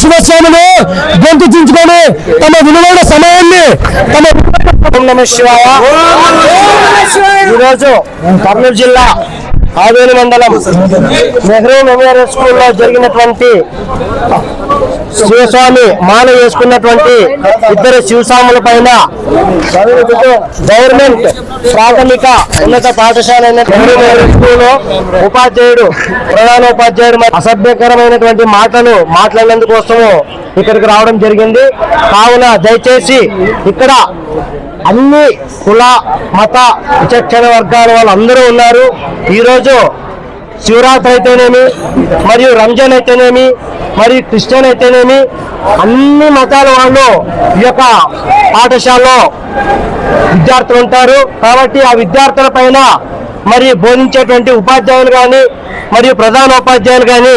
శివస్వామిని గొంతు చించుకొని తమ విలువైన సమయాన్ని నమ శివాయ. ఈరోజు కర్నూలు జిల్లా ఆవేలి మండలం నెహ్రూ మెమోరియల్ స్కూల్లో జరిగినటువంటి శివస్వామి మాల వేసుకున్నటువంటి ఇద్దరు శివస్వాముల పైన గవర్నమెంట్ ప్రాథమిక ఉన్నత పాఠశాల నెహ్రూ మెమోరియల్ స్కూల్లో ఉపాధ్యాయుడు ప్రధానోపాధ్యాయుడు అసభ్యకరమైనటువంటి మాటలు మాట్లాడినందుకోసము ఇక్కడికి రావడం జరిగింది. కావున దయచేసి ఇక్కడ అన్ని కుల మత విచక్షణ వర్గాల వాళ్ళందరూ ఉన్నారు. ఈరోజు శివరాత్రి అయితేనేమి, మరియు రంజాన్ అయితేనేమి, మరియు క్రిస్టియన్ అయితేనేమి, అన్ని మతాల వాళ్ళు ఈ యొక్క పాఠశాలలో విద్యార్థులు ఉంటారు. కాబట్టి ఆ విద్యార్థుల పైన మరి బోధించేటువంటి ఉపాధ్యాయులు కానీ, మరియు ప్రధానోపాధ్యాయులు కానీ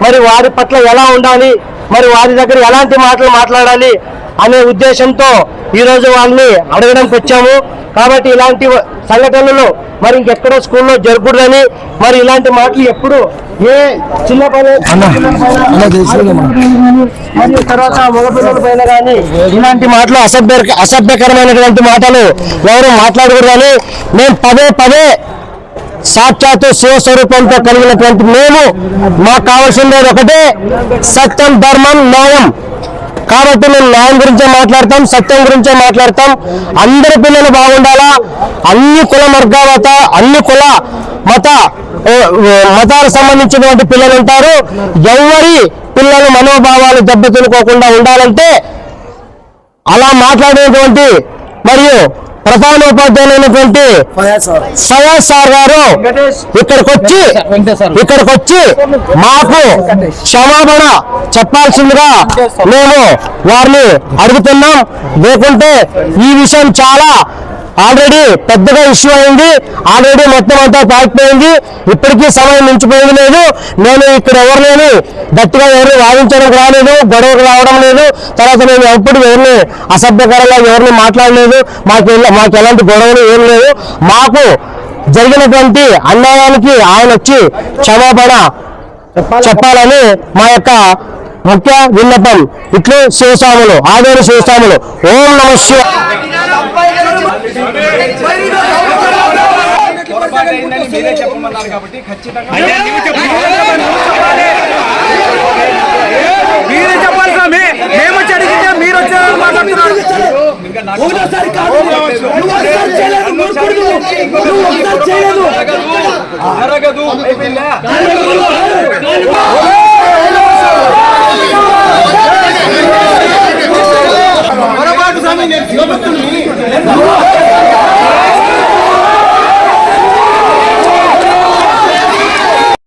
మరి వారి పట్ల ఎలా ఉండాలి, మరి వారి దగ్గర ఎలాంటి మాటలు మాట్లాడాలి అనే ఉద్దేశంతో ఈరోజు వాళ్ళని అడగడానికి వచ్చాము. కాబట్టి ఇలాంటి సంఘటనలు మరి ఇంకెక్కడో స్కూల్లో జరగకూడదని, మరి ఇలాంటి మాటలు ఎప్పుడు ఏ చిన్న మరియు తర్వాత మగపిల్లల పైన కానీ ఇలాంటి మాటలు అసభ్యకరమైనటువంటి మాటలు ఎవరు మాట్లాడకూడదని మేము పదే సాక్షాత్తు శివస్వరూపంతో కలిగినటువంటి మేము మాకు కావాల్సింది ఒకటే, సత్యం, ధర్మం, న్యాయం. కాబట్టి మేము న్యాయం గురించే మాట్లాడతాం, సత్యం గురించే మాట్లాడతాం. అందరి పిల్లలు బాగుండాలా, అన్ని కుల వర్గాల అన్ని కుల మతాలకు సంబంధించినటువంటి పిల్లలు ఉంటారు. ఎవరి పిల్లలు మనోభావాలు దెబ్బతినుకోకుండా ఉండాలంటే అలా మాట్లాడేటువంటి మరియు ప్రధానోపాధ్యాయులైనటువంటి ఫయాజ్ సార్ గారు ఇక్కడికి వచ్చి మాకు క్షమాపణ చెప్పాల్సిందిగా మేము వారిని అడుగుతున్నాం. లేకుంటే ఈ విషయం చాలా ఆల్రెడీ పెద్దగా ఇష్యూ అయింది, ఆల్రెడీ మొత్తం అంతా పాకిపోయింది, ఇప్పటికీ సమయం మించిపోయింది లేదు. నేను ఇక్కడ ఎవరిని గట్టిగా ఎవరిని వాదించడానికి రాలేదు, గొడవకు రావడం లేదు. తర్వాత నేను ఎప్పుడు ఎవరిని అసభ్యకరంగా ఎవరిని మాట్లాడలేదు. మాకు ఎలాంటి గొడవలు ఏం లేదు. మాకు జరిగినటువంటి అన్యాయానికి ఆయన వచ్చి క్షమాపణ చెప్పాలని మా యొక్క ముఖ్య విన్నపం. ఇట్లు శివస్వాములు, ఆవేలి శివస్వాములు. ఓం నమ శివాయ. మీరే చెప్పమన్నారు కాబట్టి ఖచ్చితంగా మీరే చెప్పాలి. మేము వచ్చి అడిగితే మీరు వచ్చారు మాట్లాడుతున్నారు.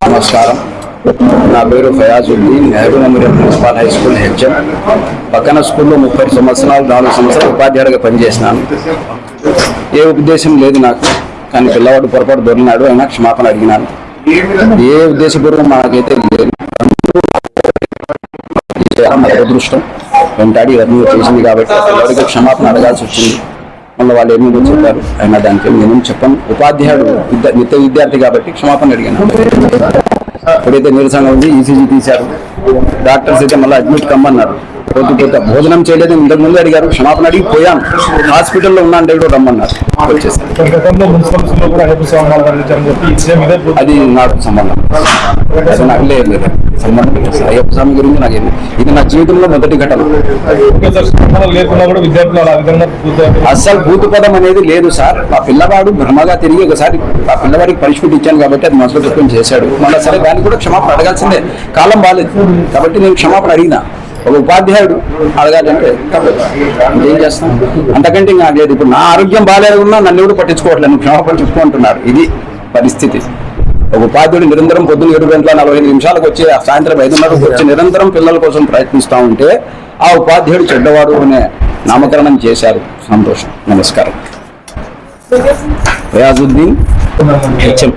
నమస్కారం, నా పేరు Fayazuddin, Nehru memorial municipal high school HM. పక్కన స్కూల్లో 30 సంవత్సరాలు 4 సంవత్సరాలు ఉపాధ్యాయుడిగా పనిచేసినాను. ఏ ఉద్దేశం లేదు నాకు, కానీ పిల్లవాడు పొరపాటు దొరికినాడు, అయినా క్షమాపణ అడిగినాను. ఏ ఉద్దేశపూర్వకం నాకైతే లేదు. అదృష్టం వెంటాడి ఇవన్నీ చేసింది కాబట్టి పిల్లవాడికి క్షమాపణ అడగాల్సి వచ్చింది. మళ్ళీ వాళ్ళు ఏమేమో చెప్పారు, అయినా దానికి నేనేం చెప్పాను. ఉపాధ్యాయుడు నిత్య విద్యార్థి కాబట్టి క్షమాపణ అడిగాను. ఎప్పుడైతే నీరసంగా ఉంది, ఈసీజీ తీశారు. డాక్టర్స్ అయితే మళ్ళీ అడ్మిట్ కమ్మన్నారు. పోతే భోజనం చేయలేదు, ఇంతకు ముందు అడిగారు, క్షమాపణ అడిగి పోయాను. హాస్పిటల్లో ఉన్నా అంటే కూడా రమ్మన్నారు. వచ్చేసి అది నాకు సంబంధం నాకు లేదు సంబంధం. అయ్యప్ప స్వామి గురించి నాకేమి, ఇది నా జీవితంలో మొదటి ఘటన. అస్సలు భూత పదం అనేది లేదు సార్. ఆ పిల్లవాడు భ్రమగా తిరిగి ఒకసారి ఆ పిల్లవాడికి పనిష్మెంట్ ఇచ్చాను కాబట్టి అది మనసులో పెట్టుకుని చేశాడు. మళ్ళీ సరే దానికి కూడా క్షమాపణ అడగాల్సిందే, కాలం బాలేదు కాబట్టి నేను క్షమాపణ అడిగినా. ఒక ఉపాధ్యాయుడు అడగాలంటే ఏం చేస్తాం, అంతకంటే ఇంకా లేదు. ఇప్పుడు నా ఆరోగ్యం బాగాలేకున్నా నన్ను ఎవరు పట్టించుకోవట్లేదు, నువ్వు క్షమాపణ చెప్పుకుంటున్నారు. ఇది పరిస్థితి. ఒక ఉపాధ్యాయుడు నిరంతరం పొద్దున్న 7:45 వచ్చి సాయంత్రం 5:30 వచ్చి నిరంతరం పిల్లల కోసం ప్రయత్నిస్తూ ఉంటే ఆ ఉపాధ్యాయుడు చెడ్డవాడు అనే నామకరణం చేశారు. సంతోషం. నమస్కారం. ఫయాజుద్దీన్ హెచ్ఎం.